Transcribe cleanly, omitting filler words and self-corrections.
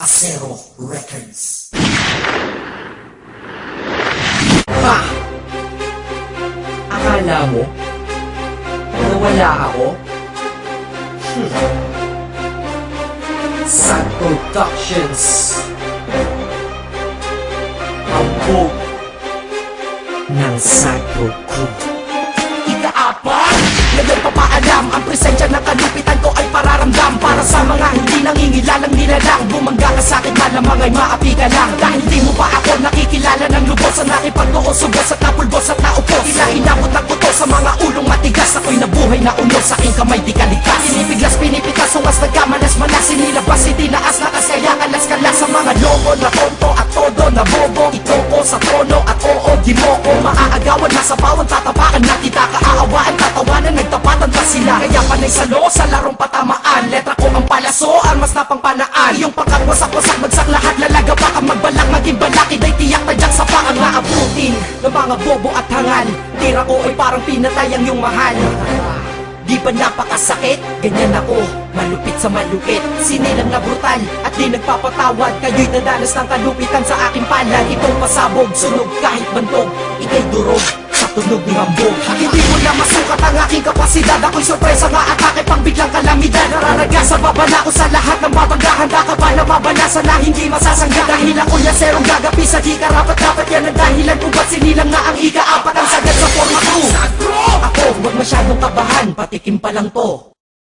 Acero Records. Ha! Akala mo nawala ako? Sad Productions. Hambog ng Sagro Crew. Ikaapat, ngayon papaalam, ang presensya ng kalupitan ko ay pararamdam. Para sa mga hindi nangingilalang nilalang, bumangga ka sa'kin malamang ay maapi ka lang. Dahil di mo pa ako nakikilala ng lubos, ang nakipagnoos, subos at napulbos at naupos. Tila inabot ng buto sa mga ulong matigas, ako'y nabuhay na unod sa aking kamay di ka ligtas. Pinipiglas, pinipitas, ungas nagkamanas-manas, sinilabas, itinaas, nakasaya, kalas-kalas sa mga lobo na tonto at todo na bobo. Itoko sa trono at oo, di mo ko maaagawan, nasa bawang tatapakan na kita kaaawaan, tatawanan, nagtapatan pa sila. Kaya panay salo sa larong patamaan, letra ko ang palaso, armas na pangpanaan. Yung pagkakwasak-wasak, bagsak lahat, lalaga pa kang magbalak, maging balakid ay tiyak tadyak sa paang maabutin ng mga bobo at hangal. Tira ko ay parang pinatay ang iyong mahal. Di ba napakasakit? Ganyan ako, malupit sa malupit, sinilang na brutal at di nagpapatawad. Kayo'y nadanas ng kalupitan sa aking palad. Itong pasabog, sunog kahit bantog, ikay durog sa tunog ni hambog. Hindi mo na masukat ang aking kapasidad, ako'y sorpresa nga atake pang biglang kalamidad. Nararaga sa babala ko sa lahat ng babangga. Handa ka ba na mabanasan na hindi masasangga? Dahil ako yung serong gagapi sa di karapat-dapat, yan ang dahilan kung ba't sinilang na ang ika-apat ang sagad sa forma 2. Ako, huwag masyadong kabahan, patikim pa lang to.